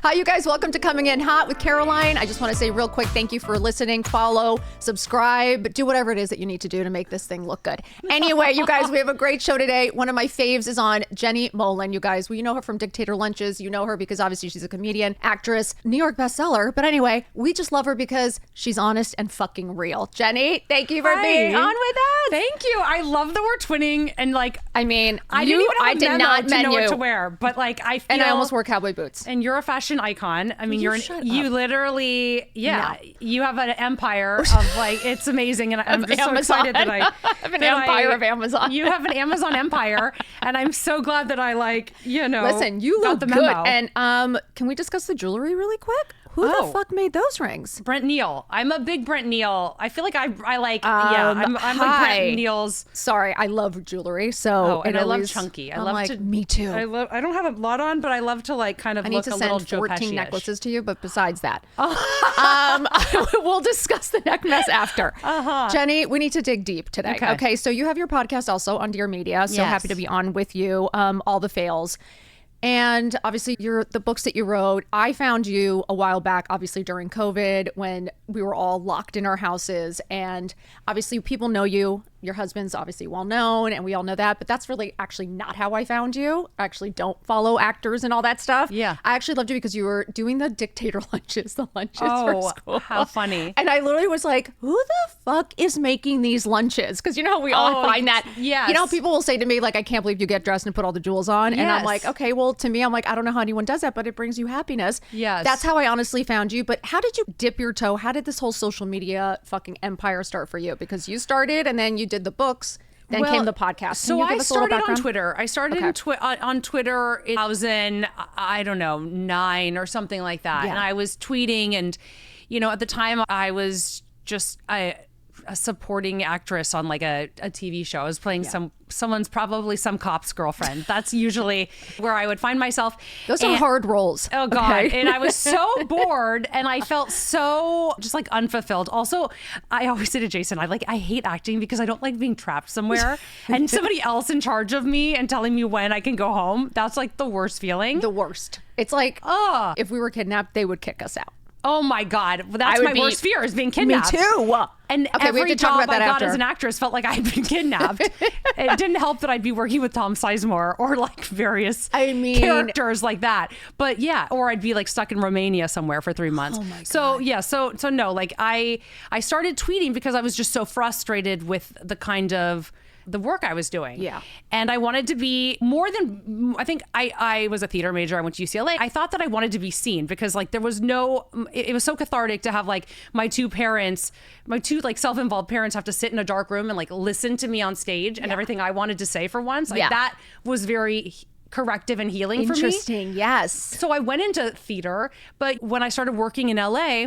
Hi, you guys. Welcome to Coming In Hot with Caroline. I just want to say real quick, thank you for listening. Follow, subscribe, do whatever it is that you need to do to make this thing look good. Anyway, you guys, we have a great show today. One of my faves is on Jenny Molen. You guys, well, you know her from Dictator Lunches. You know her because obviously she's a comedian, actress, New York bestseller. But anyway, we just love her because she's honest and fucking real. Jenny, thank you for being on with us. Thank you. I love that we're twinning and like, I mean, I did not know what you. to wear, but like I feel, And I almost wore cowboy boots. And you're a fashion icon. I mean, you literally, No. you have an empire of like, it's amazing. And I'm just so excited that I have an empire of Amazon. You have an Amazon empire. And I'm so glad that I listen, you got look the good. memo. And can we discuss the jewelry really quick? Who the fuck made those rings? Brent Neal. I'm a big Brent Neal. I feel like I'm like Brent Neal's. Sorry, I love jewelry. So and I love chunky. I'm like, me too. I don't have a lot on, but I love to like kind of look a little Joe Pesci-ish. I need to send 14 necklaces to you, but besides that, we'll discuss the neck mess after. Jenny, we need to dig deep today. Okay, so you have your podcast also on Dear Media. So happy to be on with you. All the fails. And obviously, the books that you wrote, I found you a while back, obviously during COVID, when we were all locked in our houses. And obviously, people know you. Your husband's obviously well known, and we all know that. But that's really actually not how I found you. I actually don't follow actors and all that stuff. Yeah. I actually loved you because you were doing the Dictator Lunches, for school. How funny. And I literally was like, who the fuck is making these lunches? Because you know how we all find that. Yes. You know, people will say to me, like, I can't believe you get dressed and put all the jewels on. And I'm like, okay, well, to me, I'm like, I don't know how anyone does that, but it brings you happiness. Yes. That's how I honestly found you. But how did you dip your toe? How did this whole social media fucking empire start for you? Because you started and then you did the books. Then came the podcast. So I started on Twitter. I started on Twitter in 2009 or something like that. Yeah. And I was tweeting, and at the time I was just a supporting actress on like a TV show. I was playing someone's probably some cop's girlfriend. That's usually where I would find myself. Those are hard roles. Oh God. Okay. And I was so bored and I felt so just like unfulfilled. Also, I always say to Jason, I hate acting because I don't like being trapped somewhere and somebody else in charge of me and telling me when I can go home. That's like the worst feeling. The worst. It's like, if we were kidnapped, they would kick us out. Oh my God. That's my worst fear is being kidnapped. Me too. And every job I got as an actress felt like I'd been kidnapped. It didn't help that I'd be working with Tom Sizemore or like various characters like that. But yeah, or I'd be like stuck in Romania somewhere for 3 months. Oh my God. So yeah, so no, like I started tweeting because I was just so frustrated with the kind of the work I was doing. Yeah. And I wanted to be more than, I think I was a theater major. I went to UCLA. I thought that I wanted to be seen because like there was it was so cathartic to have like my two like self-involved parents have to sit in a dark room and like listen to me on stage and everything I wanted to say for once. Like that was very corrective and healing for me. Interesting. Yes. So I went into theater, but when I started working in LA,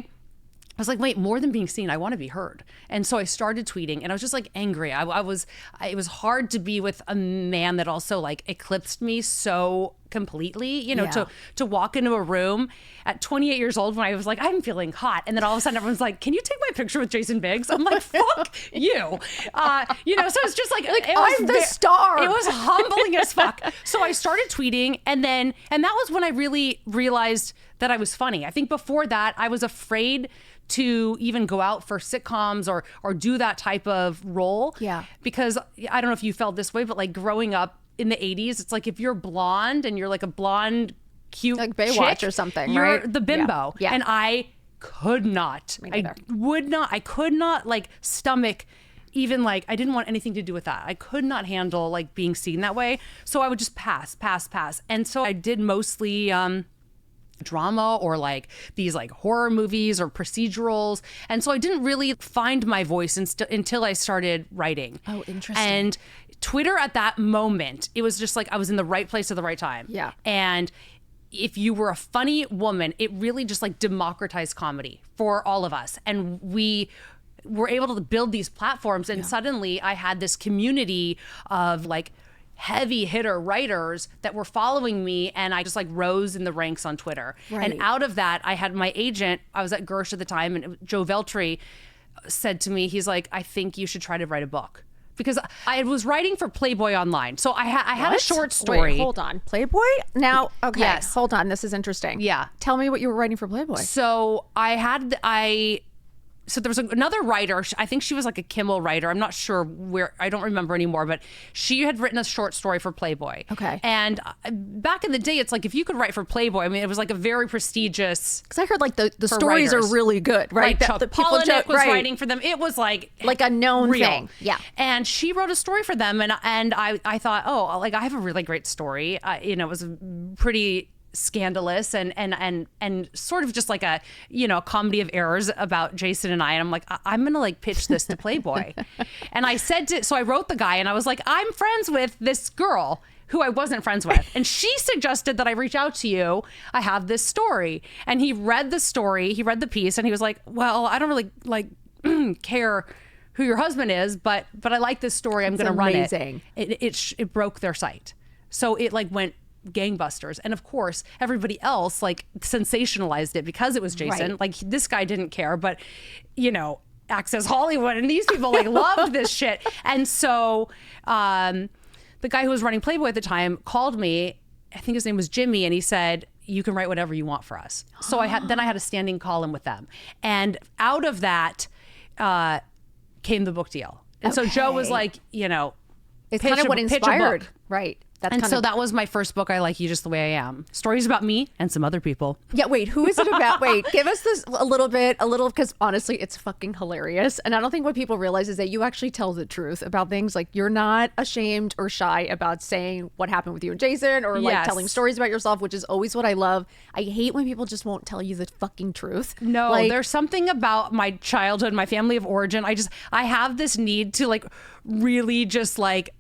I was like, wait, more than being seen, I want to be heard. And so I started tweeting and I was just like angry. It was hard to be with a man that also like eclipsed me so completely, to walk into a room at 28 years old when I was like, I'm feeling hot. And then all of a sudden everyone's like, can you take my picture with Jason Biggs? I'm like, fuck you. So it's just like I'm the star. It was humbling as fuck. So I started tweeting and that was when I really realized that I was funny. I think before that I was afraid to even go out for sitcoms or do that type of role. Yeah. Because I don't know if you felt this way, but like growing up in the 80s, it's like if you're blonde and you're like a blonde, cute like Baywatch chick, or something, you're right? the bimbo. Yeah. And I could not. I could not like stomach even like, I didn't want anything to do with that. I could not handle like being seen that way. So I would just pass. And so I did mostly drama or like these like horror movies or procedurals. And so I didn't really find my voice until I started writing. Oh, interesting. And Twitter at that moment, it was just like I was in the right place at the right time. Yeah. And if you were a funny woman, it really just like democratized comedy for all of us. And we were able to build these platforms. And suddenly I had this community of like heavy hitter writers that were following me, and I just like rose in the ranks on Twitter. Right. And out of that, I had my agent, I was at Gersh at the time, and Joe Veltri said to me, he's like, I think you should try to write a book. because I was writing for Playboy Online. So I had a short story. Wait, hold on. Playboy? Now, okay. Yes. Hold on. This is interesting. Yeah. Tell me what you were writing for Playboy. So so there was another writer. I think she was like a Kimmel writer. I'm not sure where. I don't remember anymore. But she had written a short story for Playboy. Okay. And back in the day, it's like if you could write for Playboy, I mean, it was like a very prestigious. Because I heard like the stories are really good, right? Like the Paul and Nick was writing for them. It was like a known real thing. Yeah. And she wrote a story for them, and I thought, oh, like I have a really great story. It was pretty scandalous and sort of just like a comedy of errors about Jason and I, and I'm like, I'm gonna like pitch this to Playboy. And I so I wrote the guy, and I was like, I'm friends with this girl who I wasn't friends with, and she suggested that I reach out to you. I have this story. And he read the story, he read the piece, and he was like, well, I don't really like care who your husband is, but I like this story. I'm gonna run it. It broke their site, so it like went gangbusters. And of course everybody else like sensationalized it because it was Jason. Right. Like this guy didn't care, but Access Hollywood and these people like loved this shit. And so the guy who was running Playboy at the time called me. I think his name was Jimmy, and he said, you can write whatever you want for us. So I had a standing column with them, and out of that came the book deal. And so Joe was like, it's kind of what inspired, right? That was my first book, I Like You Just the Way I Am. Stories about me and some other people. Yeah, wait, who is it about? Wait, give us this a little, because honestly, it's fucking hilarious. And I don't think what people realize is that you actually tell the truth about things. Like, you're not ashamed or shy about saying what happened with you and Jason, or like telling stories about yourself, which is always what I love. I hate when people just won't tell you the fucking truth. No, like, there's something about my childhood, my family of origin. I have this need to like really just like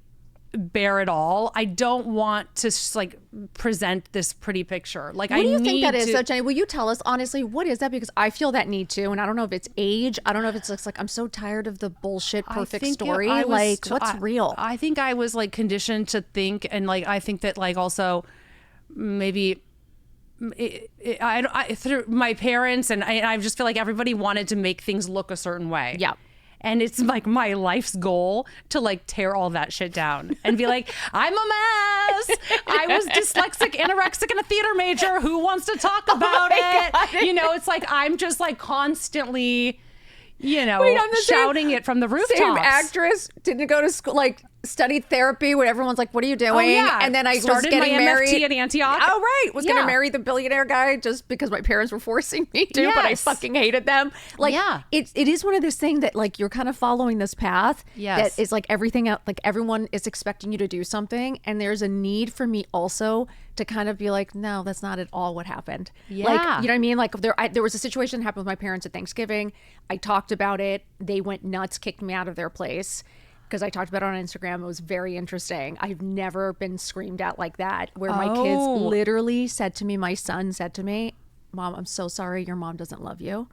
bear it all. I don't want to just like present this pretty picture. Like, what do you think that is, though, Jenny? Will you tell us honestly, what is that? Because I feel that need too, and I don't know if it's age. I don't know if it's just like I'm so tired of the bullshit perfect story. What's real? I think I was like conditioned to think, and like I think that like also maybe through my parents, and I just feel like everybody wanted to make things look a certain way. Yeah. And it's like my life's goal to like tear all that shit down and be like, I'm a mess. I was dyslexic, anorexic, and a theater major. Who wants to talk about it? God. It's like I'm just like constantly, shouting it from the rooftops. Same actress, didn't go to school, like studied therapy when everyone's like, what are you doing? Oh, yeah. And then I started was getting my married MFT at Antioch. Oh, right. Was going to marry the billionaire guy just because my parents were forcing me to, but I fucking hated them. Like, it is one of those things that like you're kind of following this path that is like everything else, like everyone is expecting you to do something. And there's a need for me also to kind of be like, no, that's not at all what happened. Yeah. Like, you know what I mean? Like there was a situation that happened with my parents at Thanksgiving. I talked about it. They went nuts, kicked me out of their place, because I talked about it on Instagram. It was very interesting. I've never been screamed at like that, where my kids literally said to me, my son said to me, Mom, I'm so sorry your mom doesn't love you.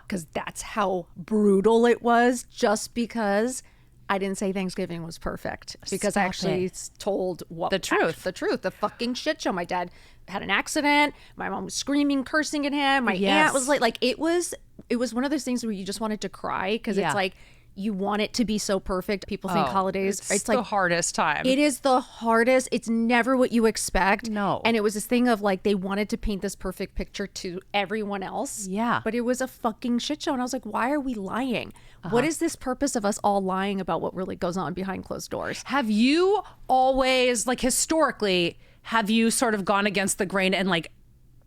Because that's how brutal it was, just because I didn't say Thanksgiving was perfect. Because I actually told the truth. The fucking shit show. My dad had an accident. My mom was screaming, cursing at him. My aunt was like it was one of those things where you just wanted to cry, because it's like, you want it to be so perfect. People think holidays, it's like the hardest time. It is the hardest. It's never what you expect. No. And it was this thing of like, they wanted to paint this perfect picture to everyone else. Yeah. But it was a fucking shit show. And I was like, why are we lying? What is this purpose of us all lying about what really goes on behind closed doors? Have you always, like historically, have you sort of gone against the grain and like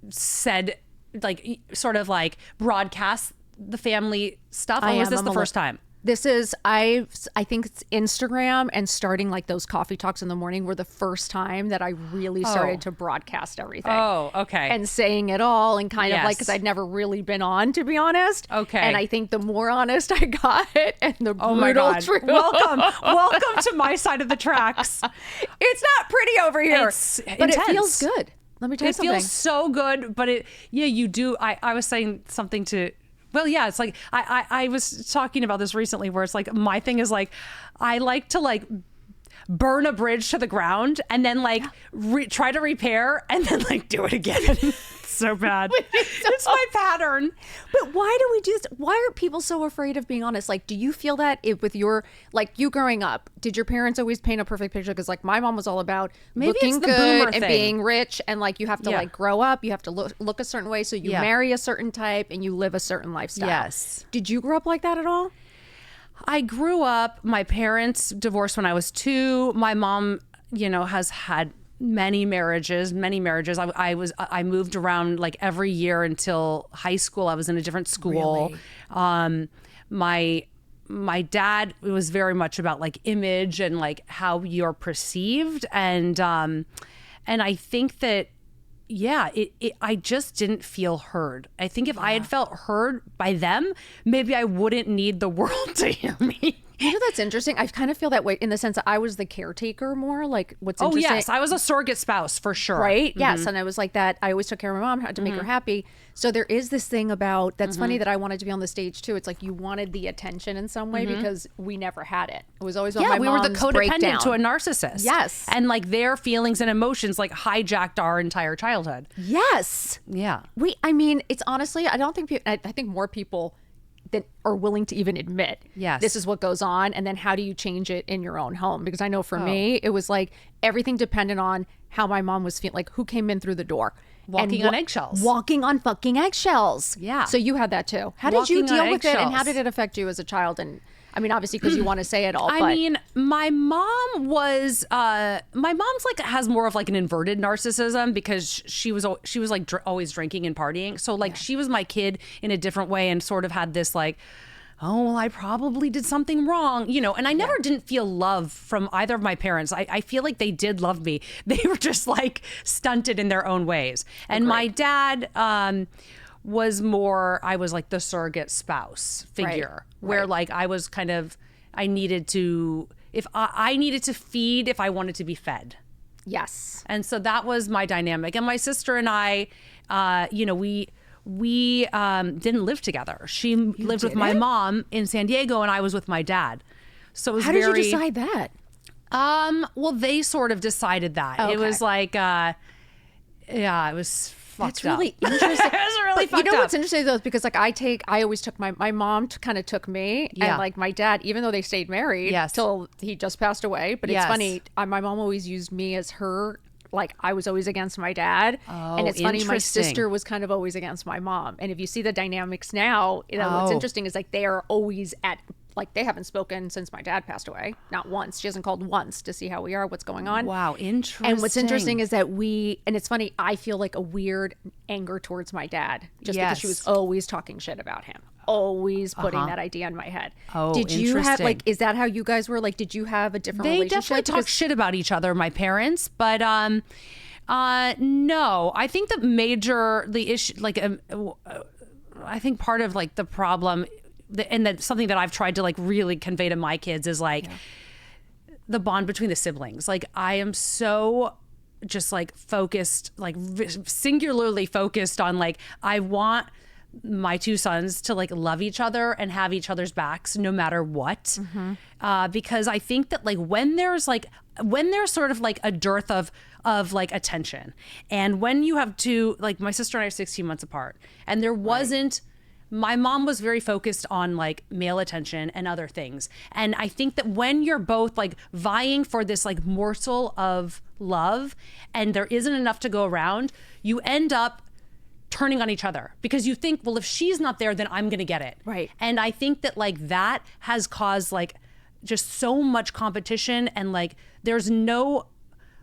said, like sort of like broadcast the family stuff? Or was this the first time? This is, I think it's Instagram and starting like those coffee talks in the morning were the first time that I really started to broadcast everything. Oh, okay. And saying it all, and kind of like, because I'd never really been on, to be honest. Okay. And I think the more honest I got, and the brutal truth. Welcome to my side of the tracks. It's not pretty over here. But intense. It feels good. Let me tell you something. It feels so good, but you do. I was saying something to, well, yeah, it's like, I was talking about this recently, where it's like, my thing is like, I like to like burn a bridge to the ground and then like try to repair and then like do it again. So bad. It's my pattern. But why do we do this? Why are people so afraid of being honest? Like, do you feel that with your, like, you growing up, did your parents always paint a perfect picture? Because like my mom was all about looking good and being rich, and like you have to like grow up, you have to look a certain way, so you marry a certain type and you live a certain lifestyle. Yes. Did you grow up like that at all? I grew up, my parents divorced when I was 2. My mom, has had many marriages. I moved around like every year until high school. I was in a different school. Really? My dad was very much about like image and like how you're perceived. And I think that, I just didn't feel heard. I think if I had felt heard by them, maybe I wouldn't need the world to hear me. That's interesting. I kind of feel that way in the sense that I was the caretaker more. Like, what's interesting? Oh, yes. I was a surrogate spouse for sure. Right? Mm-hmm. Yes. And I was like that. I always took care of my mom, had to make her happy. So there is this thing about, that's funny that I wanted to be on the stage too. It's like you wanted the attention in some way because we never had it. It was always about my mom's we were the codependent breakdown. to a narcissist. Yes. And like their feelings and emotions like hijacked our entire childhood. Yes. Yeah. It's honestly, I don't think, I think more people that are willing to even admit this is what goes on, and then how do you change it in your own home? Because I know for me it was like everything depended on how my mom was feeling, like who came in through the door, walking on eggshells, walking on fucking eggshells. So you had that too. How did you deal with it, and how did it affect you as a child? And I mean, obviously, because you want to say it all. My mom was, my mom's like has more of like an inverted narcissism because she was like always drinking and partying. So like she was my kid in a different way and sort of had this like, oh, well, I probably did something wrong, and I never didn't feel love from either of my parents. I feel like they did love me. They were just like stunted in their own ways. And my dad, was more, I was like the surrogate spouse figure where like I was kind of, I needed to feed if I wanted to be fed. Yes. And so that was my dynamic. And my sister and I, we didn't live together. She lived with my mom in San Diego and I was with my dad. So it was How did you decide that? Well, they sort of decided that. Okay. It was like, it was That's really interesting. It was really fucked up. What's interesting though is because like I always took my mom kind of took me and like my dad, even though they stayed married till he just passed away. But it's funny, my mom always used me as her, like I was always against my dad. And it's funny, my sister was kind of always against my mom. And if you see the dynamics now, what's interesting is like they are always at, like they haven't spoken since my dad passed away. Not once. She hasn't called once to see how we are, what's going on. Wow, interesting. And what's interesting is that and it's funny, I feel like a weird anger towards my dad just because she was always talking shit about him. Always putting that idea in my head. Did you have like, is that how you guys were? Like, did you have a different relationship? They definitely talk shit about each other, my parents, but no. I think the issue, like, I think part of like the problem, and that's something that I've tried to like really convey to my kids is like the bond between the siblings. Like I am so just like focused, like singularly focused on like, I want my 2 sons to like love each other and have each other's backs no matter what. Because I think that like when there's sort of like a dearth of like attention, and when you have like my sister and I are 16 months apart and there wasn't, my mom was very focused on like male attention and other things. And I think that when you're both like vying for this like morsel of love and there isn't enough to go around, you end up turning on each other because you think, well, if she's not there, then I'm going to get it. Right. And I think that like that has caused like just so much competition and like there's no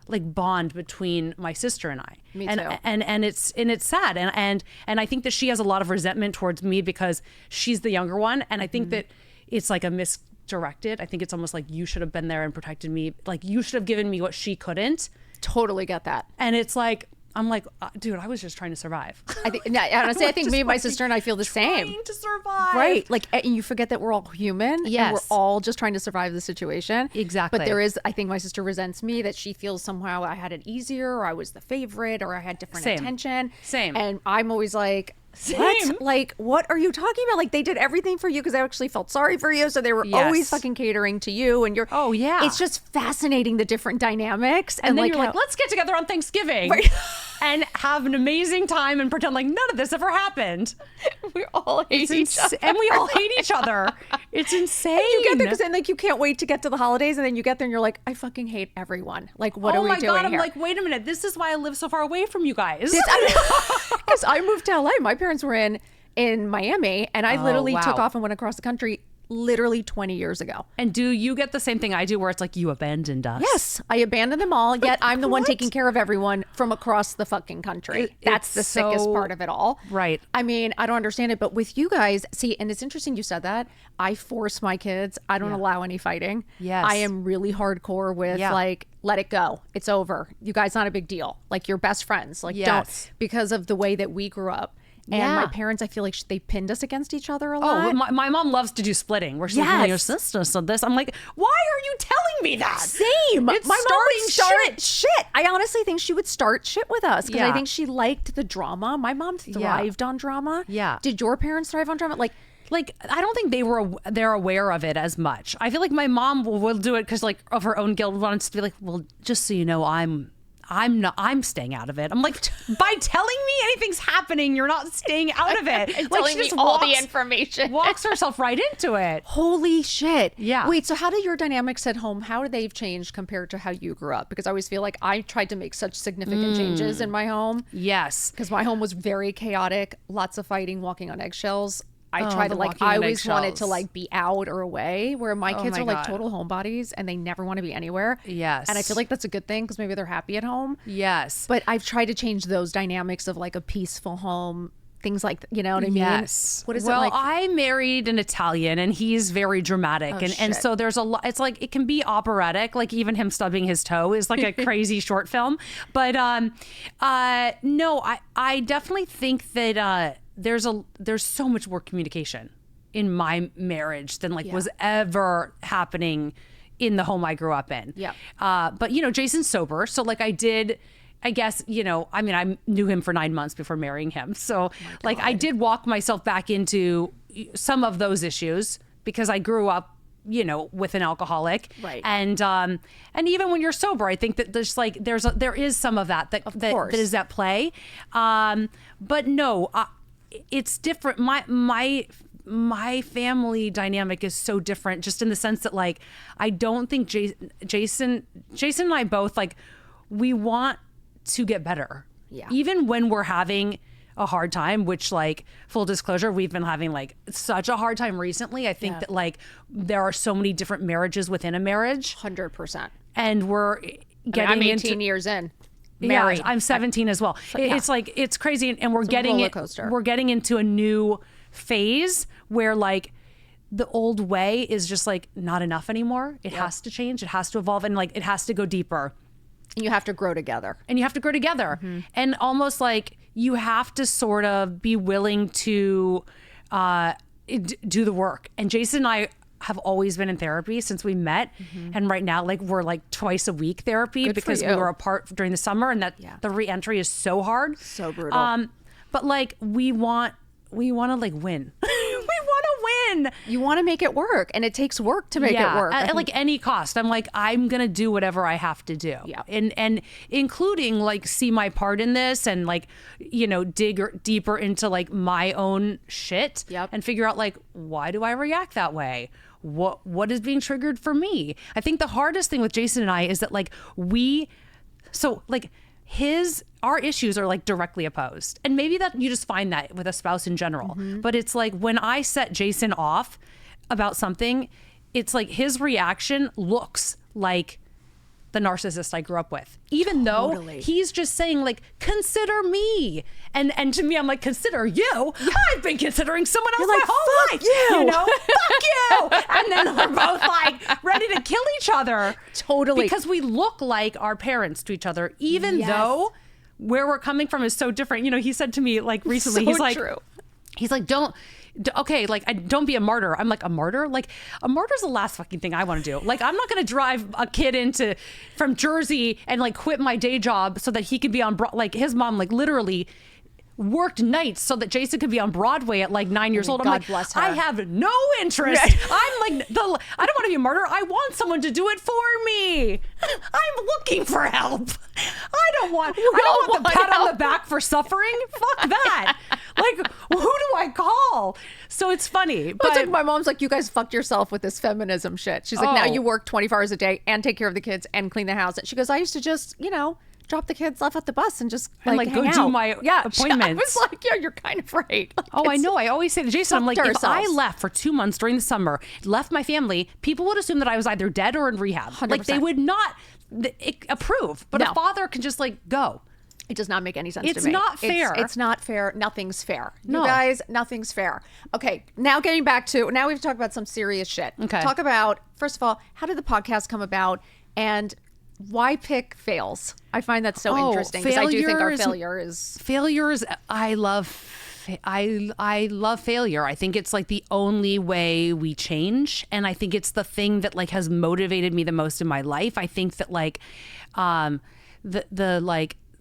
like bond between my sister and I. Me too. And it's sad. And I think that she has a lot of resentment towards me because she's the younger one. And I think that it's like a misdirected. I think it's almost like you should have been there and protected me. Like you should have given me what she couldn't. Totally get that. And it's like, I'm like, dude, I was just trying to survive. Honestly, I think me and my sister and I feel the same. Trying to survive. Right. Like, and you forget that we're all human. Yes. And we're all just trying to survive the situation. Exactly. But there is, I think my sister resents me that she feels somehow I had it easier or I was the favorite or I had different attention. Same. And I'm always like, What? Like, what are you talking about? Like, they did everything for you because they actually felt sorry for you. So they were always fucking catering to you. And you're, it's just fascinating, the different dynamics. And then you're like, let's get together on Thanksgiving and have an amazing time and pretend like none of this ever happened. We all hate each other. And we all hate each other. It's insane. And you get there because then, like, you can't wait to get to the holidays. And then you get there and you're like, I fucking hate everyone. Like, what are we doing I'm here? like, wait a minute. This is why I live so far away from you guys. Because I moved to LA. My parents were in Miami, and I literally took off and went across the country literally 20 years ago. And do you get the same thing I do where it's like you abandoned us? Yes, I abandoned them all, yet I'm the one taking care of everyone from across the fucking country. That's the sickest part of it all. Right. I mean, I don't understand it, but with you guys, see, and it's interesting you said that. I force my kids. I don't allow any fighting. Yes. I am really hardcore with like, let it go. It's over. You guys, not a big deal. Like, you're best friends. Like, don't, because of the way that we grew up. And my parents, I feel like they pinned us against each other a lot. Oh, my mom loves to do splitting. Where she's like, well, your sister said this. I'm like, why are you telling me that? Same. It's my mom would start shit. I honestly think she would start shit with us because I think she liked the drama. My mom thrived on drama. Yeah. Did your parents thrive on drama? Like, I don't think they're aware of it as much. I feel like my mom will do it because, like, of her own guilt, wants to be like, well, just so you know, I'm staying out of it. I'm like, by telling me anything's happening, you're not staying out of it. Like, telling me all the information. Walks herself right into it. Holy shit. Yeah. Wait, so how do your dynamics at home, how do they've changed compared to how you grew up? Because I always feel like I tried to make such significant changes in my home. Yes. Because my home was very chaotic, lots of fighting, walking on eggshells. I tried to, like, I always wanted to, like, be out or away, where my kids are like total homebodies and they never want to be anywhere. Yes. And I feel like that's a good thing because maybe they're happy at home. Yes. But I've tried to change those dynamics of, like, a peaceful home, things like, you know what I mean? Yes. What is it like? Well, I married an Italian and he's very dramatic. And so there's a lot, it's like, it can be operatic. Like, even him stubbing his toe is like a crazy short film. But no, I definitely think that there's so much more communication in my marriage than was ever happening in the home I grew up in. Yeah. But, you know, Jason's sober. So, like, I guess, you know, I mean, I knew him for 9 months before marrying him. So, like, I did walk myself back into some of those issues because I grew up, you know, with an alcoholic. Right. And even when you're sober, I think that there is some of that is at play. But no, it's different. My family dynamic is so different, just in the sense that, like, I don't think Jason and I both, like, we want to get better. Yeah. Even when we're having a hard time, which, like, full disclosure, we've been having, like, such a hard time recently. I think that, like, there are so many different marriages within a marriage. 100%. And we're getting I'm 18 years in. Married. Yeah, I'm 17 as well. It's like, it's crazy. And we're getting into a new phase where, like, the old way is just, like, not enough anymore. It has to change. It has to evolve. And, like, it has to go deeper. And you have to grow together. Mm-hmm. And almost like you have to sort of be willing to do the work. And Jason and I have always been in therapy since we met. Mm-hmm. And right now, like, we're like twice a week therapy because we were apart during the summer, and that the re-entry is so hard. So brutal. But, like, we want to, like, win. We want to win. You want to make it work, and it takes work to make it work. At like any cost. I'm like, I'm going to do whatever I have to do. Yeah. And including, like, see my part in this and, like, you know, dig deeper into, like, my own shit. Yep. And figure out, like, why do I react that way? What is being triggered for me? I think the hardest thing with Jason and I is that, like, our issues are, like, directly opposed. And maybe that you just find that with a spouse in general. Mm-hmm. But it's like, when I set Jason off about something, it's like his reaction looks like the narcissist I grew up with, even though he's just saying, like, consider me. And to me, I'm like, consider you? Yeah. I've been considering someone else my whole life. You know, fuck you. And then we're both, like, ready to kill each other. Totally. Because we look like our parents to each other, even though where we're coming from is so different. You know, he said to me, like, recently, he's like, don't be a martyr. I'm like, a martyr? Like, a martyr's the last fucking thing I want to do. Like, I'm not going to drive a kid from Jersey and, like, quit my day job so that he could be on, like, his mom, like, literally worked nights so that Jason could be on Broadway at like 9 years old. I'm God like, bless her. I have no interest. I'm like, I don't want to be a martyr. I want someone to do it for me. I'm looking for help. I don't want the pat on the back for suffering. Fuck that. Like, who do I call? So it's funny. But it's like my mom's like, you guys fucked yourself with this feminism shit. She's like, now you work 24 hours a day and take care of the kids and clean the house. And she goes, I used to just, drop the kids off at the bus and just like go hang do out. my appointments. I was like, yeah, you're kind of right. Like, I know. I always say to Jason, I'm like, if I ourselves. left for 2 months during the summer, left my family, people would assume that I was either dead or in rehab. 100%. Like they would not approve. But No. a father can just like go. It does not make any sense to me. It's not fair. It's not fair. Nothing's fair. No. You guys, nothing's fair. Okay, now getting back to, now we've talked about some serious shit. Okay. Talk about, first of all, how did the podcast come about and why pick fails? I find that so interesting because I do think our failures. I love failure. I think it's like the only way we change. And I think it's the thing that like has motivated me the most in my life. I think that like,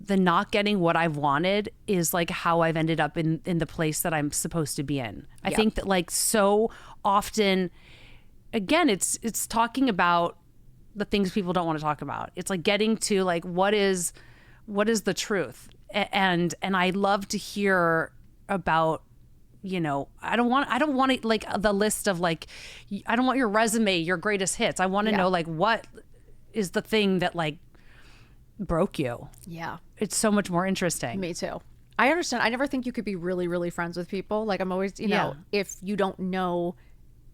the not getting what I've wanted is like how I've ended up in the place that I'm supposed to be in. I think that like so often, again, it's talking about the things people don't want to talk about. It's like getting to like, what is the truth? And I love to hear about, I don't want it like the list of like, I don't want your resume, your greatest hits. I want to know like, what is the thing that like broke you? Yeah. It's so much more interesting. Me too. I understand. I never think you could be really, really friends with people. Like I'm always, if you don't know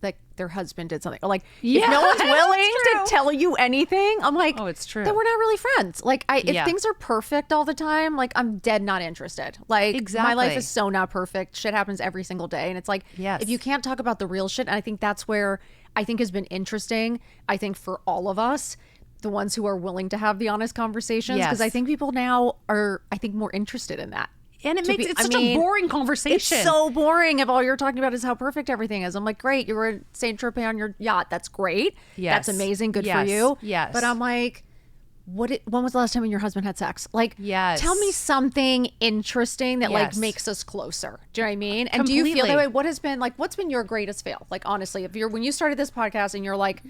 like their husband did something or like if no one's willing to tell you anything, I'm like, oh, it's true. Then we're not really friends. Like if things are perfect all the time, like I'm dead not interested. Like my life is so not perfect. Shit happens every single day. And it's like, if you can't talk about the real shit, and I think that's where I think has been interesting, I think for all of us, the ones who are willing to have the honest conversations, because I think people now are, I think, more interested in that. And it's such a boring conversation. It's so boring if all you're talking about is how perfect everything is. I'm like, great, you were in St. Tropez on your yacht. That's great. That's amazing. Good for you. Yes. But I'm like, when was the last time your husband had sex? Like, tell me something interesting that like makes us closer. Do you know what I mean? And Completely. do you feel that way? What's been your greatest fail? Like, honestly, when you started this podcast and you're like,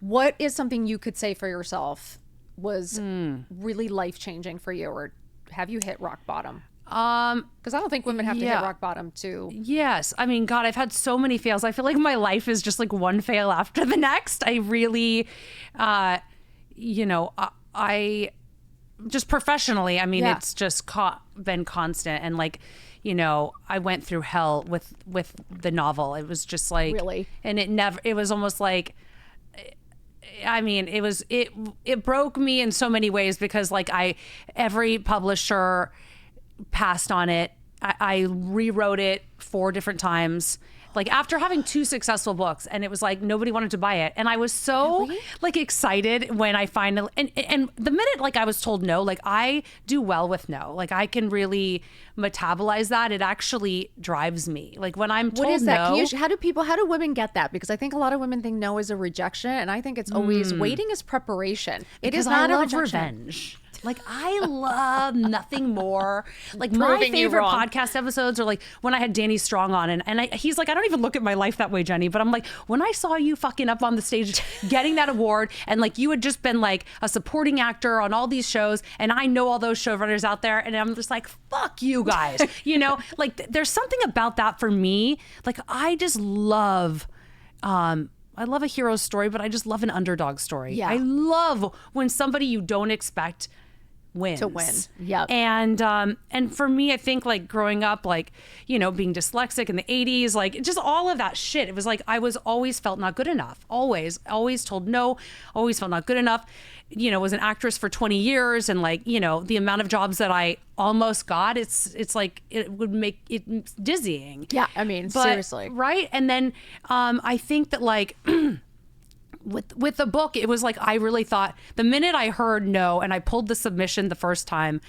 what is something you could say for yourself was really life-changing for you, or have you hit rock bottom? Because I don't think women have to hit rock bottom too. Yes. I mean, God, I've had so many fails. I feel like my life is just like one fail after the next. I really, I just professionally, I mean, it's just been constant. And like, I went through hell with the novel. It was just like, really? And it was almost like, I mean, it broke me in so many ways because like every publisher passed on it. I rewrote it 4 different times. Like after having 2 successful books, and it was like nobody wanted to buy it, and I was so like excited when I finally and the minute like I was told no, like I do well with no, like I can really metabolize that. It actually drives me. Like when I'm told what is that? no, How do women get that? Because I think a lot of women think no is a rejection, and I think it's always waiting is preparation. It is not a rejection. Revenge. Like I love nothing more. Like my Proving you favorite wrong. podcast episodes are like when I had Danny Strong on, and he's like, I don't even look at my life that way, Jenny. But I'm like, when I saw you fucking up on the stage getting that award, and like you had just been like a supporting actor on all these shows, and I know all those showrunners out there, and I'm just like, fuck you guys, like there's something about that for me. Like I just love. I love a hero story, but I just love an underdog story. Yeah. I love when somebody you don't expect wins. To win. Yep. And for me, I think like growing up, like, being dyslexic in the 80s, like just all of that shit. It was like I was always felt not good enough. Always told no, always felt not good enough. Was an actress for 20 years, and like, the amount of jobs that I almost got, it's like it would make it dizzying. Yeah, I mean, seriously. Right? And then I think that like with the book, it was like I really thought the minute I heard no and I pulled the submission the first time,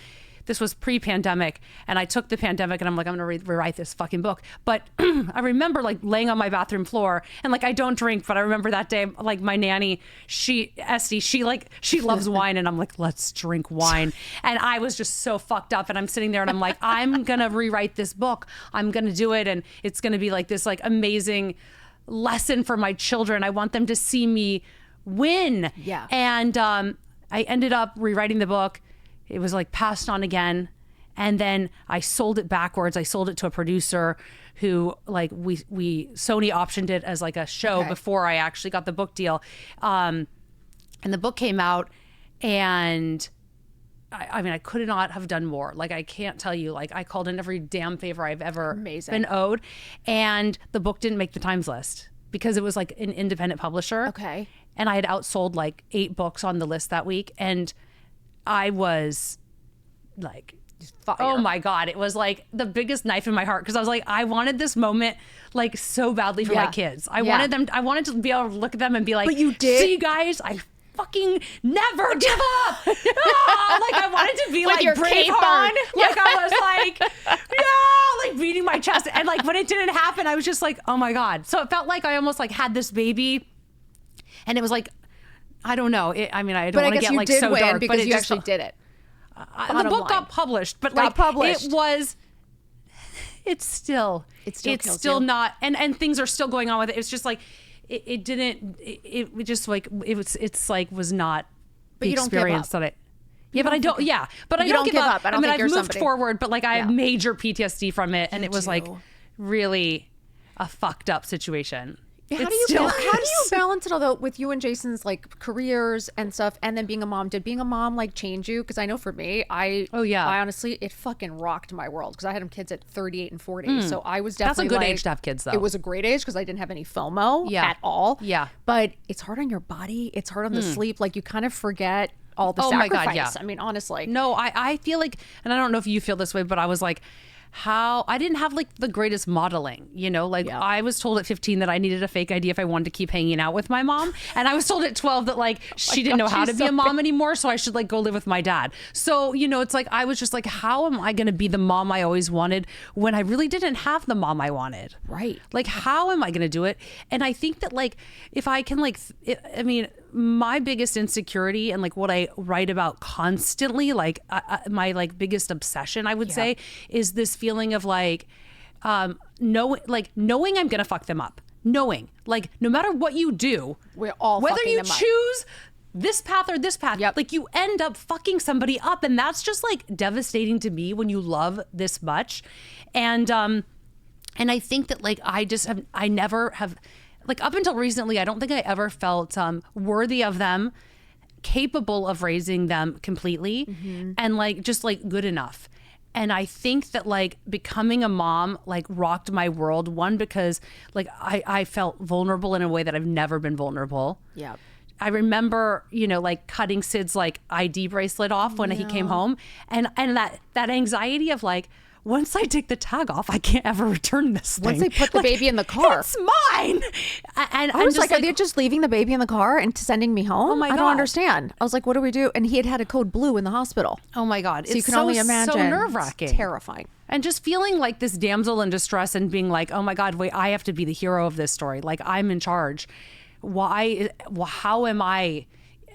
this was pre-pandemic, and I took the pandemic and I'm like, I'm going to rewrite this fucking book. But I remember like laying on my bathroom floor, and like I don't drink, but I remember that day, like my nanny, Esty, she loves wine, and I'm like, let's drink wine. And I was just so fucked up, and I'm sitting there and I'm like, I'm going to rewrite this book. I'm going to do it, and it's going to be like this like amazing lesson for my children. I want them to see me win. Yeah. And I ended up rewriting the book. It was like passed on again. And then I sold it backwards. I sold it to a producer who like we Sony optioned it as like a show before I actually got the book deal. And the book came out, and I mean, I could not have done more. Like, I can't tell you, like I called in every damn favor I've ever been owed. And the book didn't make the Times list because it was like an independent publisher. Okay. And I had outsold like 8 books on the list that week. And I was like, oh my God, it was like the biggest knife in my heart. Cause I was like, I wanted this moment like so badly for my kids. I wanted to be able to look at them and be like, but you did? See guys, I fucking never give up. Like I wanted to be with like your cape on. Like I was like, yeah, like beating my chest. And like when it didn't happen, I was just like, oh my God. So it felt like I almost like had this baby. And it was like, I don't know. I mean, I don't want to get like so dark, because but you actually did it. The book got published, but like it was. It's still not, and things are still going on with it. It's just like it didn't. It just like it's like was not the experience that I. Yeah, but I don't. Yeah, but I don't give up. I mean, I've moved forward, but like I have major PTSD from it, and it was like really a fucked up situation. How do you balance it, although with you and Jason's like careers and stuff, and then being a mom? Did being a mom like change you? Because I know for me, I honestly, it fucking rocked my world because I had kids at 38 and 40. So I was definitely that's a good age to have kids, though. It was a great age because I didn't have any FOMO at all. Yeah, but it's hard on your body. It's hard on the sleep. Like you kind of forget all the sacrifice. My God, yeah. I mean, honestly, no, I feel like, and I don't know if you feel this way, but I was like, how I didn't have like the greatest modeling, you know, like I was told at 15 that I needed a fake ID if I wanted to keep hanging out with my mom. And I was told at 12 that like she didn't know how to be a mom anymore. So I should like go live with my dad. So, you know, it's like, I was just like, how am I going to be the mom I always wanted when I really didn't have the mom I wanted? Right. Like, how am I going to do it? And I think that like, if I can like, I mean, my biggest insecurity and like what I write about constantly, like my like biggest obsession, I would say, is this feeling of like knowing I'm gonna fuck them up. Knowing like no matter what you do, we're all whether fucking you them choose this path or this path, Yep. like you end up fucking somebody up, and that's just like devastating to me when you love this much. And I think that like I never have. Like up until recently, I don't think I ever felt worthy of them, capable of raising them completely, and like just like good enough. And I think that like becoming a mom like rocked my world. One, because like I felt vulnerable in a way that I've never been vulnerable. Yeah. I remember, you know, like cutting Sid's like ID bracelet off when he came home, and that anxiety of like, once I take the tag off, I can't ever return this thing. Once they put the baby in the car. It's mine. And I was like, are they just leaving the baby in the car and sending me home? Oh my God. I don't understand. I was like, what do we do? And he had a code blue in the hospital. Oh my God. So you can only imagine. So nerve-wracking. It's terrifying. And just feeling like this damsel in distress and being like, oh my God, wait, I have to be the hero of this story. Like I'm in charge. Why? How am I?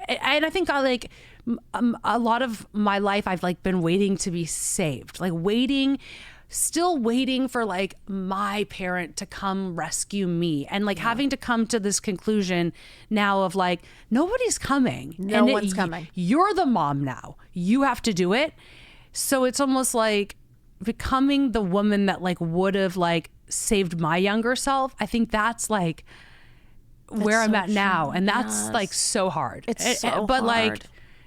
And I think a lot of my life, I've like been waiting to be saved, like still waiting for like my parent to come rescue me, and like having to come to this conclusion now of like, nobody's coming. No one's coming. You're the mom now. You have to do it. So it's almost like becoming the woman that like would have like saved my younger self. I think that's like where I'm at now. And that's like so hard. It's so but hard. Like,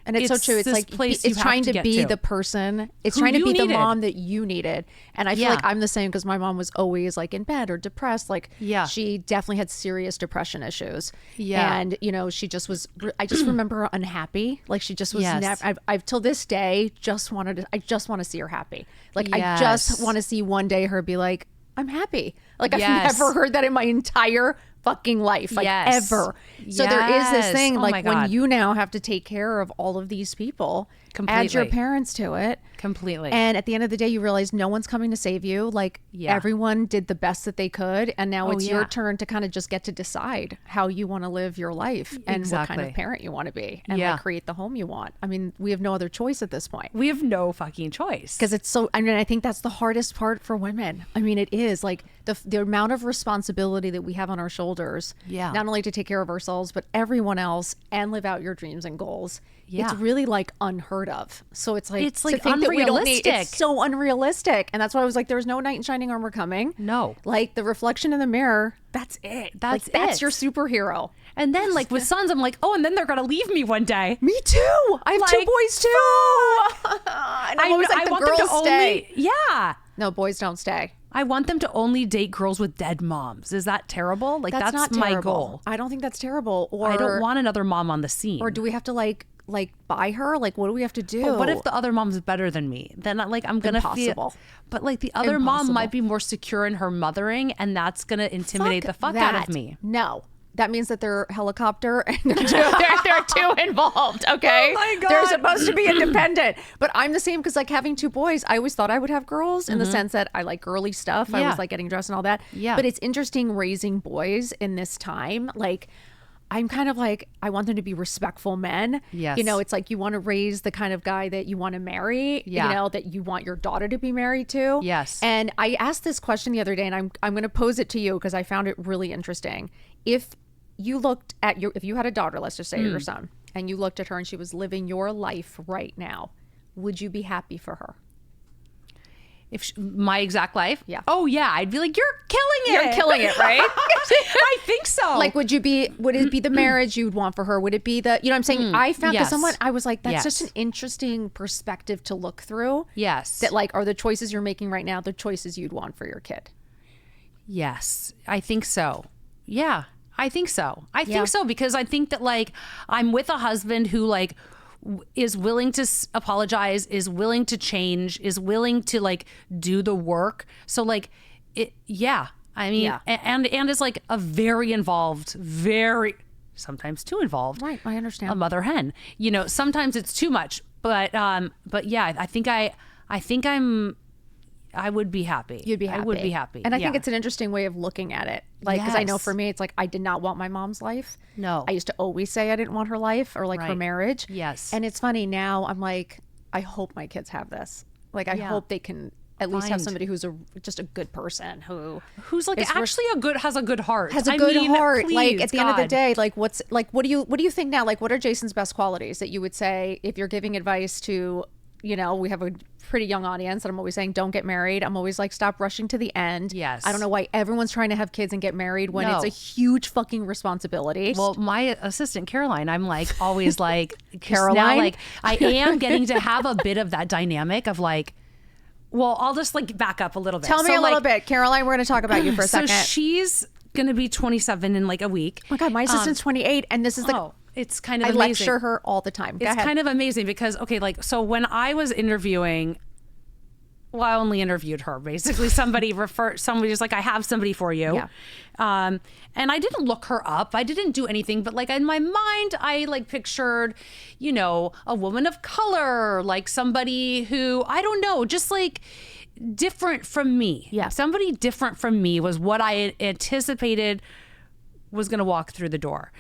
and it's so true. It's like it's trying to be the person. It's trying to be the mom that you needed. And I feel like I'm the same because my mom was always like in bed or depressed. Like she definitely had serious depression issues. Yeah. And you know, she just was. I just remember her unhappy. Like she just was never. I've till this day I just want to see her happy. Like I just want to see one day her be like, I'm happy. Like I've never heard that in my entire fucking life, like ever. So there is this thing like when you now have to take care of all of these people add your parents to it. Completely. And at the end of the day, you realize no one's coming to save you. Like everyone did the best that they could. And now it's your turn to kind of just get to decide how you want to live your life and what kind of parent you want to be and like create the home you want. I mean, we have no other choice at this point. We have no fucking choice. Because it's so, I mean, I think that's the hardest part for women. I mean, it is like the amount of responsibility that we have on our shoulders, not only to take care of ourselves, but everyone else and live out your dreams and goals. It's really like unheard of. So it's like unrealistic. It's so unrealistic. And that's why I was like, there's no knight in shining armor coming. No. Like the reflection in the mirror, that's it. That's your superhero. And then like with sons, I'm like, oh, and then they're going to leave me one day. Me too. I have two boys too. And I'm always like, the girls stay. Yeah. No, boys don't stay. I want them to only date girls with dead moms. Is that terrible? Like that's not my terrible. goal. I don't think that's terrible. Or I don't want another mom on the scene. Or do we have to like buy her? Like, what do we have to do? But what if the other mom's better than me? Then like I'm gonna feel. But like the other mom might be more secure in her mothering, and that's gonna intimidate the fuck out of me. No. That means that they're helicopter and they're too involved, okay? Oh my God. They're supposed to be independent. But I'm the same because like having two boys, I always thought I would have girls in the sense that I like girly stuff. I was like getting dressed and all that. Yeah. But it's interesting raising boys in this time. Like I'm kind of like, I want them to be respectful men. Yes. You know, it's like you want to raise the kind of guy that you want to marry, you know, that you want your daughter to be married to. Yes. And I asked this question the other day and I'm going to pose it to you because I found it really interesting. If you looked at if you had a daughter, let's just say your son, and you looked at her and she was living your life right now, would you be happy for her? My exact life? Yeah. Oh yeah. I'd be like, you're killing it. You're killing it, right? I think so. Like, would it be the marriage you'd want for her? Would it be the, you know what I'm saying? I found because I was like, that's such an interesting perspective to look through. Yes. That like, are the choices you're making right now the choices you'd want for your kid? Yes. I think so. Yeah. I think so. I think so because I think that like I'm with a husband who like is willing to apologize, is willing to change, is willing to like do the work. So like it, I mean, and is like a very involved, sometimes too involved. Right. I understand. A mother hen, you know, sometimes it's too much, but yeah, I would be happy. You'd be happy. I would be happy. And I think it's an interesting way of looking at it. Like, because I know for me, it's like, I did not want my mom's life. No. I used to always say I didn't want her life or like her marriage. Yes. And it's funny now, I'm like, I hope my kids have this. Like, I hope they can at least have somebody who's just a good person who's like actually has a good heart. Has a good heart. Please, like at the end of the day, like what do you think now? Like, what are Jason's best qualities that you would say if you're giving advice to, you know, we have a pretty young audience and I'm always saying don't get married. I'm always like, stop rushing to the end. Yes. I don't know why everyone's trying to have kids and get married when it's a huge fucking responsibility. Well, my assistant Caroline, I'm like always like Caroline, now, like I am getting to have a bit of that dynamic of like, well, I'll just like back up a little bit. Tell me a little bit, Caroline. We're going to talk about you for a second. So she's going to be 27 in like a week. Oh my God, my assistant's 28 and this is the it's kind of I amazing. lecture her all the time. Go ahead. Kind of amazing because, okay, like, so when I was interviewing, well, I only interviewed her. Basically, somebody was like, I have somebody for you. Yeah. And I didn't look her up. I didn't do anything. But like in my mind, I like pictured, you know, a woman of color, like somebody who, I don't know, just like different from me. Yeah. Somebody different from me was what I anticipated was going to walk through the door.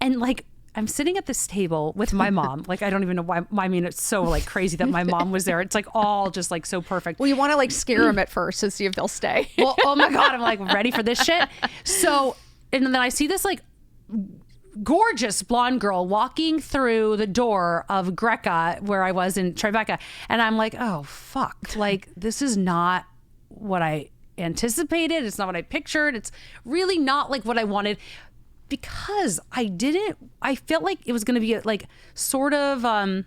And like, I'm sitting at this table with my mom. Like, I don't even know why. I mean, it's so like crazy that my mom was there. It's like all just like so perfect. Well, you want to like scare them at first to see if they'll stay. Well, oh my God, I'm like ready for this shit. So, and then I see this like gorgeous blonde girl walking through the door of Greca where I was in Tribeca. And I'm like, oh, fuck. Like, this is not what I anticipated. It's not what I pictured. It's really not like what I wanted. Because I felt like it was going to be like sort of, I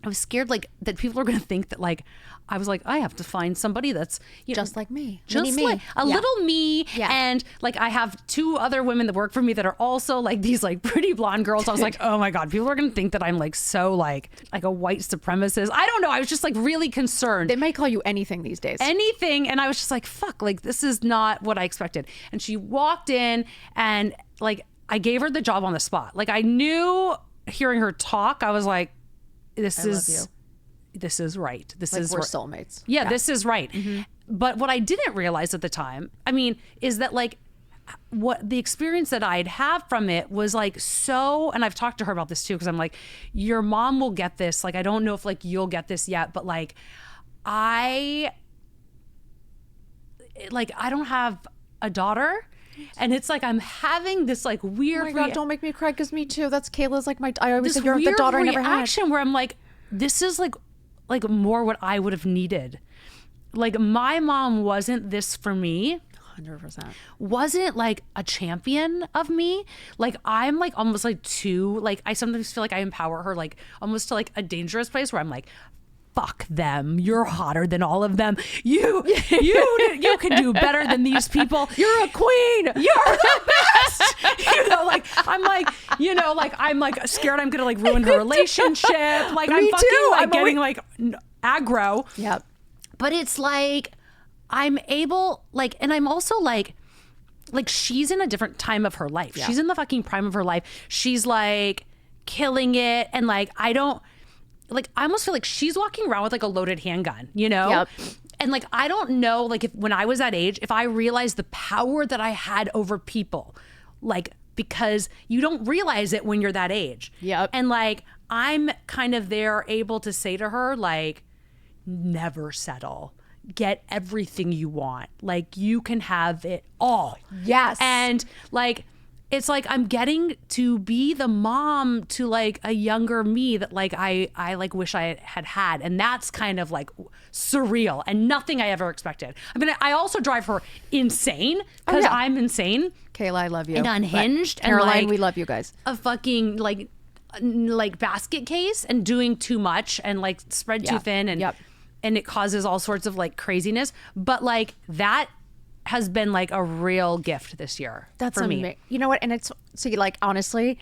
was scared like that people are going to think that like, I was like, I have to find somebody that's just like me, just like a little me. Yeah. And like, I have two other women that work for me that are also like these like pretty blonde girls. I was like, oh my God, people are going to think that I'm like, so like a white supremacist. I don't know. I was just like really concerned. They might call you anything these days. Anything. And I was just like, fuck, like this is not what I expected. And she walked in and like, I gave her the job on the spot. Like I knew hearing her talk, I was like, this is this is right. This like is we're soulmates. Yeah, this is right. But what I didn't realize at the time, I mean, is that like what the experience that I'd have from it was like so, and I've talked to her about this too, because I'm like, your mom will get this. Like, I don't know if like you'll get this yet, but like I don't have a daughter. And it's like I'm having this like weird. Oh my God, don't make me cry, because me too. That's Kayla's like I always say you're the daughter I never had. Reaction where I'm like, this is like more what I would have needed. Like my mom wasn't this for me. 100%. Wasn't like a champion of me. Like I'm like almost like too, like I sometimes feel like I empower her like almost to like a dangerous place where I'm like, fuck them. You're hotter than all of them. You can do better than these people. You're a queen. You're the best. Like I'm like, I'm like scared I'm gonna like ruin her relationship. Like I'm fucking too. Like getting like aggro. Yep. But it's like I'm able like, and I'm also like she's in a different time of her life. Yeah. She's in the fucking prime of her life. She's like killing it, and like I almost feel like she's walking around with like a loaded handgun, Yep. And like, I don't know, like if when I was that age, if I realized the power that I had over people, like, because you don't realize it when you're that age. Yep. And like, I'm kind of there able to say to her, like, never settle. Get everything you want. Like, you can have it all. Yes. And like, it's like I'm getting to be the mom to like a younger me that like I like wish I had, and that's kind of like surreal and nothing I ever expected. I mean, I also drive her insane because I'm insane. Kayla, I love you. And unhinged. And Caroline, like, we love you guys. A fucking like basket case and doing too much and like spread too thin and it causes all sorts of like craziness. But like that has been like a real gift this year. That's for me. You know what? And it's like honestly,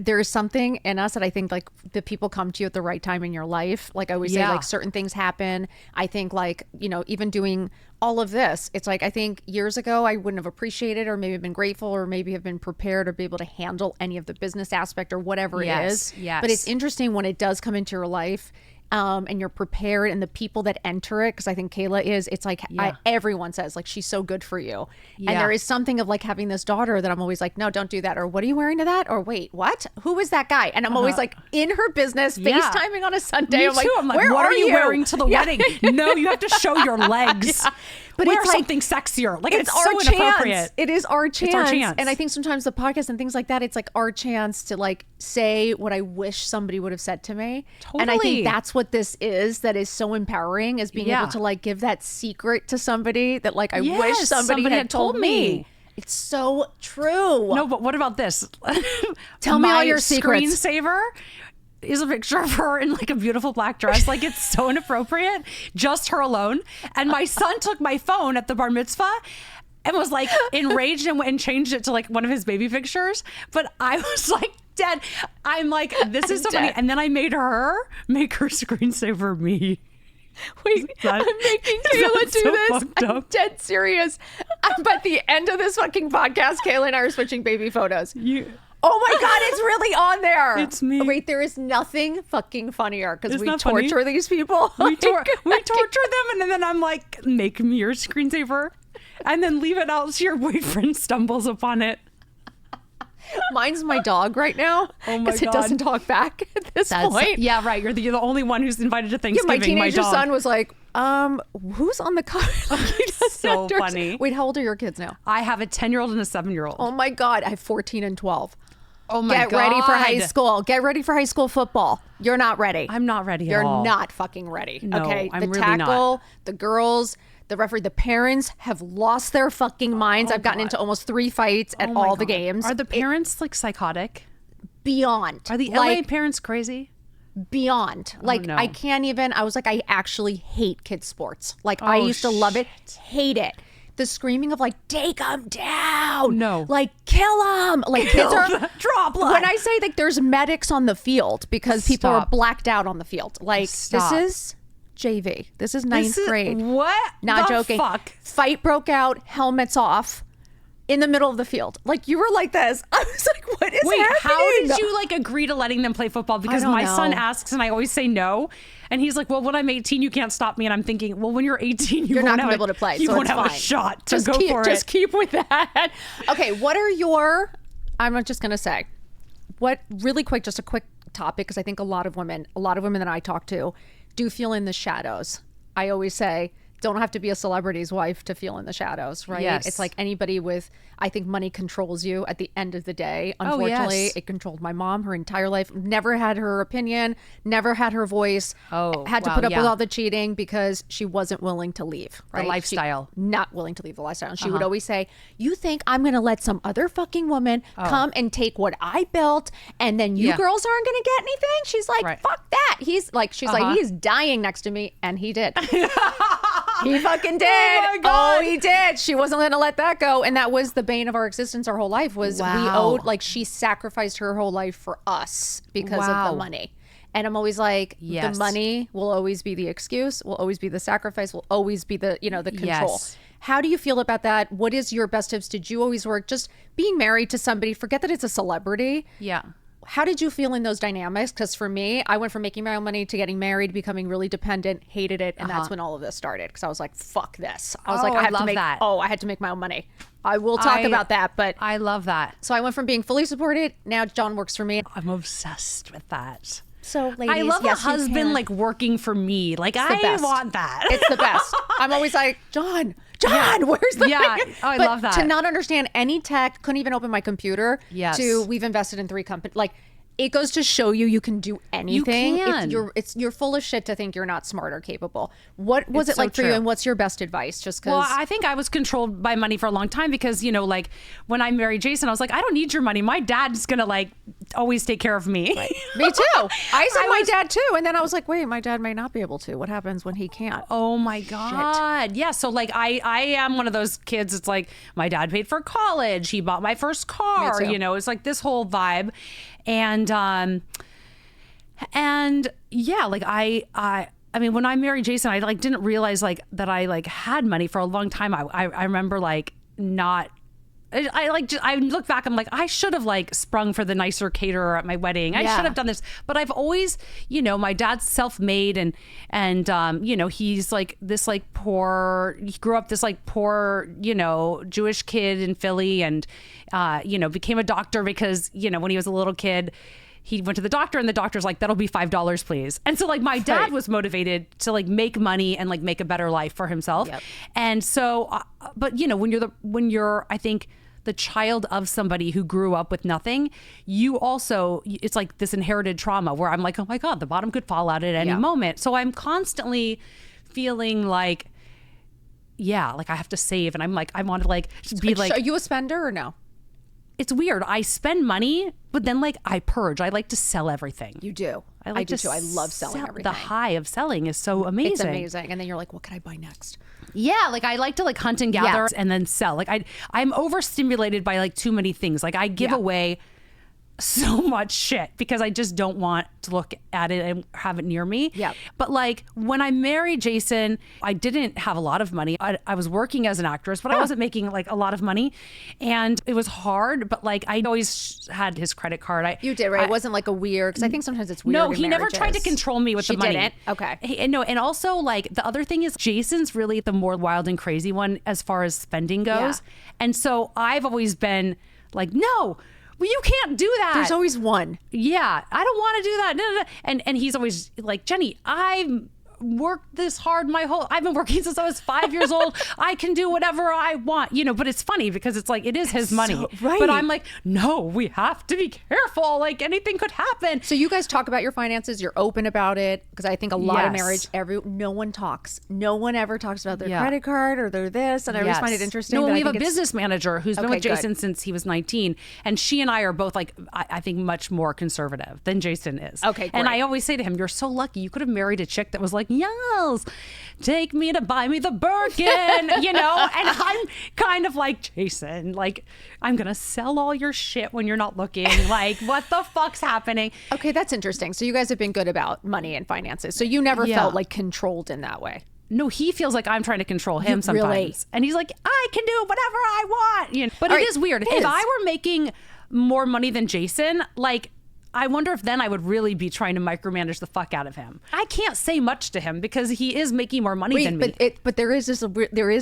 there is something in us that I think like the people come to you at the right time in your life. Like I always say, like certain things happen. I think like, even doing all of this, it's like I think years ago I wouldn't have appreciated or maybe been grateful or maybe have been prepared or be able to handle any of the business aspect or whatever it is. Yes. But it's interesting when it does come into your life. And you're prepared, and the people that enter it, because I think Kayla is, it's like everyone says like she's so good for you. And there is something of like having this daughter that I'm always like, no, don't do that, or what are you wearing to that, or wait, what, who is that guy? And I'm always like in her business, FaceTiming on a Sunday. Me I'm like, too. I'm like, where what are you wearing to the Yeah. wedding? No, you have to show your legs. But wear it's like, something sexier. Like it's our so inappropriate. chance. It is our chance. It's our chance. And I think sometimes the podcast and things like that, it's like our chance to like say what I wish somebody would have said to me. Totally. And I think that's what this is, that is so empowering, is being able to like give that secret to somebody that like I wish somebody had told me. It's so true. No, but what about this? Tell me all your secrets. Screensaver is a picture of her in like a beautiful black dress. Like it's so inappropriate. Just her alone. And my son took my phone at the bar mitzvah and was like enraged and went and changed it to like one of his baby pictures. But I was like dead. I'm like, this is so funny. And then I made her make her screensaver me. Wait, I'm making Kayla do this. I'm dead serious. By the end of this fucking podcast, Kayla and I are switching baby photos. Oh my God, it's really on there. It's me. Wait, there is nothing fucking funnier because we torture these people. We torture them, and then I'm like, make me your screensaver, and then leave it out so your boyfriend stumbles upon it. Mine's my dog right now. Oh my God. It doesn't talk back at this point. Yeah, right. You're the only one who's invited to Thanksgiving. Yeah, my teenager son was like, who's on the cover? So funny. Wait, how old are your kids now? I have a 10-year-old and a 7-year-old. Oh my God, I have 14 and 12. Oh my God. Get ready for high school. Get ready for high school football. You're not ready. I'm not ready at all. You're not fucking ready. No, okay. I'm the really tackle, not. the girls, the referee, the parents have lost their fucking minds. I've gotten into almost 3 fights at all the games. Are the parents like psychotic? Beyond. Are the LA parents crazy? Beyond. Like no. I can't even, I was like, I actually hate kids sports. Like I used to love it. Hate it. The screaming of like, take them down. No. Like, kill them. Like, kids are. Draw blood. When I say like there's medics on the field because people are blacked out on the field. Like, this is JV. This is ninth grade. What? Not the joking. Fuck? Fight broke out, helmets off. in the middle of the field. Like, you were like this. I was like, what is Wait, happening? how did you like agree to letting them play football? Because don't my son know. asks and I always say no. And he's like, well, when I'm 18, you can't stop me. And I'm thinking, well, when you're 18, You're won't not going to have be able to play. You so won't it's have fine. a shot to just go keep, for just it. keep with that. Okay, what are your, I'm just going to say, what really quick, just a quick topic, because I think a lot of women that I talk to do feel in the shadows. I always say, don't have to be a celebrity's wife to feel in the shadows, right? Yes. It's like anybody with, I think money controls you at the end of the day. Unfortunately, it controlled my mom her entire life. Never had her opinion, never had her voice. Had to put up with all the cheating because she wasn't willing to leave, right? The lifestyle. Not willing to leave the lifestyle. And she would always say, you think I'm going to let some other fucking woman come and take what I built and then you girls aren't going to get anything? She's like, fuck that. She's like, he's dying next to me. And he did. He fucking did. my God. He did. She wasn't going to let that go. And that was the bane of our existence our whole life was we owed, like, she sacrificed her whole life for us because of the money. And I'm always like, the money will always be the excuse, will always be the sacrifice, will always be the, the control. Yes. How do you feel about that? What is your best tips? Did you always work just being married to somebody? Forget that it's a celebrity. Yeah. How did you feel in those dynamics? Because for me, I went from making my own money to getting married, becoming really dependent, hated it. And that's when all of this started. Because I was like, fuck this. I was like, I had to make my own money. I will talk about that. But I love that. So I went from being fully supported. Now John works for me. I'm obsessed with that. So ladies, I love a husband like working for me. Like, I want that. It's the best. I'm always like, John, where's the thing? I But love that. To not understand any tech, couldn't even open my computer. Yes. To we've invested in 3 companies. Like, it goes to show you can do anything. You can. You're full of shit to think you're not smart or capable. What was it like for you, and what's your best advice? Just because. Well, I think I was controlled by money for a long time because, like when I married Jason, I was like, I don't need your money. My dad's gonna like always take care of me. Right. Me too. I said my dad too, and then I was like, wait, my dad may not be able to. What happens when he can't? Oh my God. Shit. Yeah. So like I am one of those kids. It's like my dad paid for college. He bought my first car. Me too. It's like this whole vibe. And yeah, like I mean, when I married Jason, I like didn't realize like that I like had money for a long time. I remember like not. I look back, I'm like, I should have like sprung for the nicer caterer at my wedding. I should have done this. But I've always, my dad's self-made and he's like this like poor, he grew up this like poor, Jewish kid in Philly and, became a doctor because, when he was a little kid, he went to the doctor and the doctor's like, that'll be $5, please. And so like my dad was motivated to like make money and like make a better life for himself. Yep. And so, but when you're, I think, the child of somebody who grew up with nothing, you also, it's like this inherited trauma where I'm like, oh my God, the bottom could fall out at any moment. So I'm constantly feeling like, like I have to save. And I'm like, I want to like be like. Are you a spender or no? It's weird. I spend money, but then like I purge. I like to sell everything. You do. I do too. I love selling everything. The high of selling is so amazing. It's amazing. And then you're like, what can I buy next? Yeah, like I like to like hunt and gather and then sell. Like I'm overstimulated by like too many things. Like I give away so much shit because I just don't want to look at it and have it near me. Yeah. But like when I married Jason, I didn't have a lot of money. I was working as an actress, but I wasn't making like a lot of money. And it was hard, but like I always had his credit card. You did, right? It wasn't like a weird, because I think sometimes it's weird. No, he never tried to control me with the money. Didn't? Okay. And also like the other thing is Jason's really the more wild and crazy one as far as spending goes. Yeah. And so I've always been like, no, well, you can't do that. There's always one. Yeah, I don't want to do that. No. And he's always like, Jenny, I've worked this hard I've been working since I was 5 years old. I can do whatever I want, but it's funny because it's like, it is his money. Right. But I'm like, no, we have to be careful. Like anything could happen. So you guys talk about your finances. You're open about it. Because I think a lot of marriage, no one talks. No one ever talks about their credit card or their this. And I always find it interesting. No, we have a business manager who's been with Jason since he was 19. And she and I are both like, I think much more conservative than Jason is. Okay, great. And I always say to him, you're so lucky. You could have married a chick that was like, yes, take me to buy me the Birkin, and I'm kind of like, Jason, like, I'm going to sell all your shit when you're not looking. Like, what the fuck's happening? Okay, that's interesting. So you guys have been good about money and finances. So you never felt like controlled in that way. No, he feels like I'm trying to control him sometimes. Really? And he's like, I can do whatever I want. You know? But it is weird. If I were making more money than Jason, like, I wonder if then I would really be trying to micromanage the fuck out of him. I can't say much to him because he is making more money than me. But there is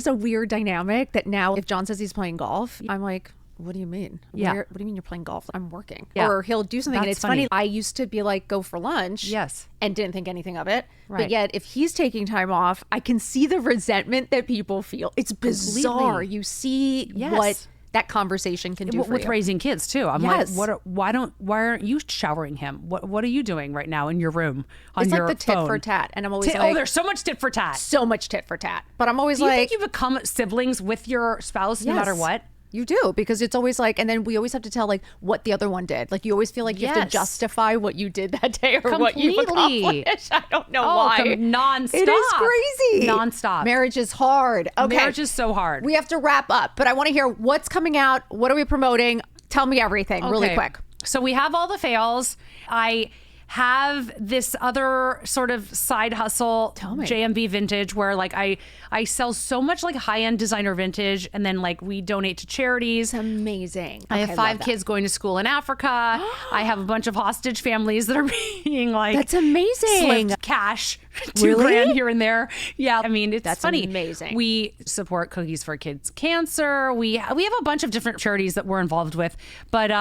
a weird dynamic that now if John says he's playing golf, I'm like, what do you mean? Yeah. What do you mean you're playing golf? I'm working. Yeah. Or he'll do something. That's and it's funny. funny. I used to be like, go for lunch. Yes. And didn't think anything of it. Right. But yet if he's taking time off, I can see the resentment that people feel. It's bizarre. Completely. You see what that conversation can do for with you. raising kids too. I'm Yes. like, why aren't you showering him? What are you doing right now in your room on It's your like the tit phone? for tat. And I'm always like, there's so much tit for tat. so much tit for tat. But I'm always Do you like, think you become siblings with your spouse no matter what? You do, because it's always like, and then we always have to tell like what the other one did. Like you always feel like you have to justify what you did that day or what you've accomplished. I don't know why. Nonstop. It is crazy. Nonstop. Marriage is hard. Okay. Marriage is so hard. We have to wrap up, but I want to hear what's coming out. What are we promoting? Tell me everything really quick. So we have all the fails. I have this other sort of side hustle, Tell me. JMB Vintage, where like I sell so much like high-end designer vintage, and then like we donate to charities. It's amazing. I have 5 kids going to school in Africa. I have a bunch of hostage families that are being like, that's amazing. Slipped cash, Really? $2,000 here and there. Yeah, I mean, it's That's funny. amazing. We support Cookies for Kids Cancer. We have a bunch of different charities that we're involved with, but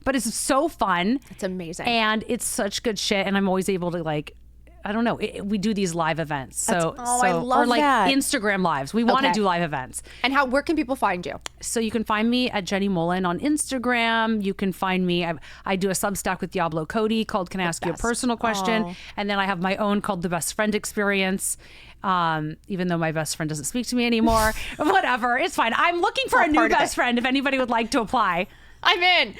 it's so fun. It's amazing. And it's such good shit. And I'm always able to like, I don't know. We do these live events. So, I love or like that. Instagram lives. We want to do live events. And where can people find you? So you can find me at Jenny Molen on Instagram. You can find me. I do a Substack with Diablo Cody called "Can I Ask You a Personal Question?" And then I have my own called "The Best Friend Experience." Even though my best friend doesn't speak to me anymore, whatever, it's fine. I'm looking for a new best friend. If anybody would like to apply, I'm in.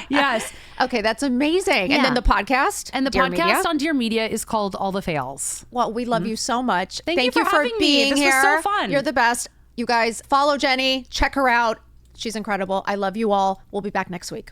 yes. Okay, that's amazing. Yeah. And then the podcast? And the Dear podcast Media? on Dear Media is called All the Fails. Well, we love you so much. Thank you for having me. being This was here. so fun. You're the best. You guys follow Jenny. Check her out. She's incredible. I love you all. We'll be back next week.